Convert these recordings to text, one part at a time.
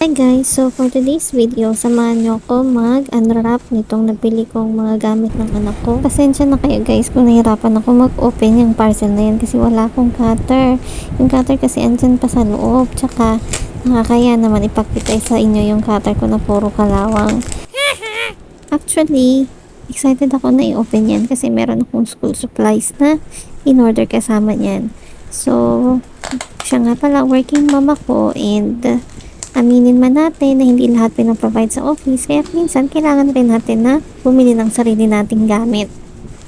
Hi guys! So for today's video, samahan nyo ako mag-unwrap nitong nabili kong mga gamit ng anak ko. Pasensya na kayo guys kung nahirapan ako mag-open yung parcel na yan kasi wala akong cutter. Yung cutter kasi andyan pa sa loob. Tsaka nakakaya naman ipakita sa inyo yung cutter ko na puro kalawang. Actually, excited ako na i-open yan kasi meron akong school supplies na in-order kasama niyan. So, siya nga pala working mama ko and aminin man natin na hindi lahat pinaprovide sa office, kaya minsan kailangan rin natin na bumili ng sarili nating gamit.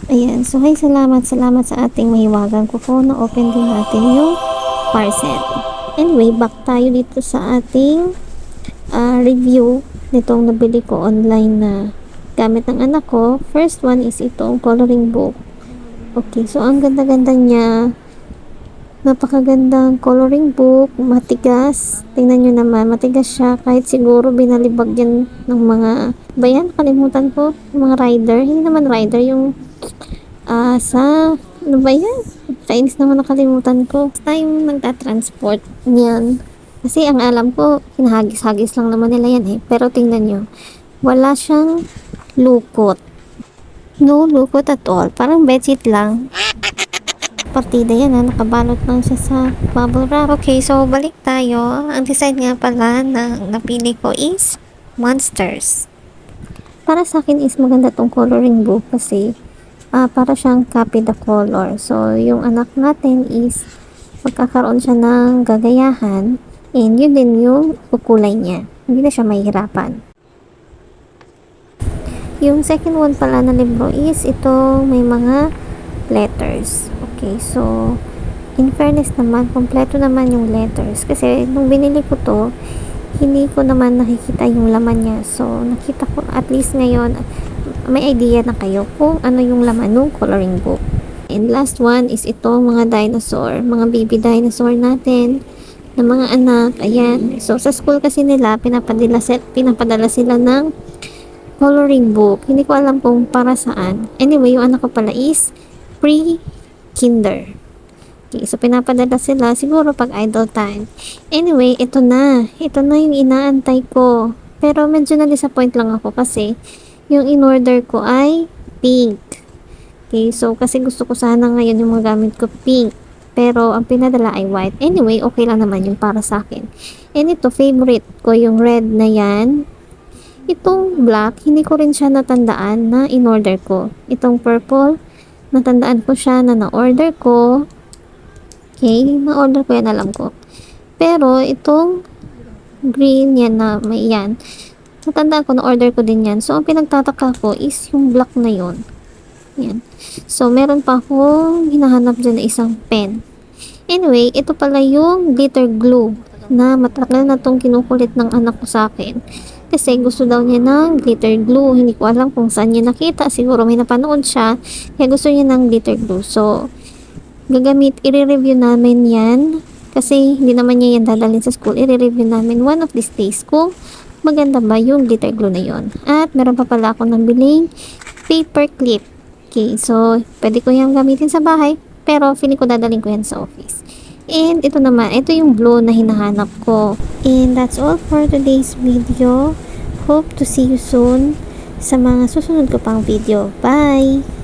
Ayan, so hi, salamat sa ating mahiwagang kuko na open din natin yung parcel. Anyway, back tayo dito sa ating review nitong nabili ko online na gamit ng anak ko. First one is itong coloring book. Okay, so ang ganda-ganda niya. Napakagandang coloring book, matigas. Tingnan nyo naman, matigas siya. Kahit siguro binalibag yan ng mga, bayan, kalimutan ko, mga rider. Hindi naman rider, yung ano ba yan? Kainis naman nakalimutan ko. Basta yung nagtatransport niyan. Kasi ang alam ko, hinahagis-hagis lang naman nila yan eh. Pero tingnan nyo, wala siyang lukot. No lukot at all. Parang bedsheet lang. Partida yan nakabalot lang siya sa bubble wrap. Okay, so balik tayo. Ang design nga pala na napili ko is Monsters. Para sa akin is maganda tong coloring book kasi para siyang copy the color. So, yung anak natin is magkakaroon siya ng gagayahan and yun din yung kukulay niya. Hindi na siya mahihirapan. Yung second one pala na libro is ito may mga letters. Okay, so in fairness naman, kompleto naman yung letters. Kasi nung binili ko to, hindi ko naman nakikita yung laman niya. So, nakita ko at least ngayon, may idea na kayo kung ano yung laman ng coloring book. And last one is ito, mga dinosaur. Mga baby dinosaur natin na mga anak. Ayan. So, sa school kasi nila, pinapadala sila ng coloring book. Hindi ko alam kung para saan. Anyway, yung anak ko pala is pre-kinder. Okay, so pinapadala sila siguro pag idle time. Anyway, ito na. Ito na yung inaantay ko. Pero medyo na-disappoint lang ako kasi yung in-order ko ay pink. Okay, so kasi gusto ko sana ngayon yung mga gamit ko pink. Pero ang pinadala ay white. Anyway, okay lang naman yung para sa akin. And ito, favorite ko yung red na yan. Itong black, hindi ko rin siya natandaan na in-order ko. Itong purple, natandaan ko siya na na-order ko. Okay, na-order ko yan, alam ko. Pero, itong green yan na may yan. Natandaan ko, na-order ko din yan. So, ang pinagtataka ko is yung black na yon. Yan. So, meron pa akong hinahanap dyan na isang pen. Anyway, ito pala yung glitter glue na matagal na itong kinukulit ng anak ko sa akin. Kasi gusto daw niya ng glitter glue. Hindi ko alam kung saan niya nakita. Siguro may napanood siya. Kaya gusto niya ng glitter glue. So, i-review namin yan. Kasi hindi naman niya yan dadalhin sa school. I-review namin one of these days kung maganda ba yung glitter glue na yon. At meron pa pala ako nabiling paper clip. Okay, so, pwede ko yung gamitin sa bahay. Pero, feeling ko dadalhin ko yan sa office. And ito naman, ito yung blue na hinahanap ko. And that's all for today's video. Hope to see you soon sa mga susunod ko pang video. Bye!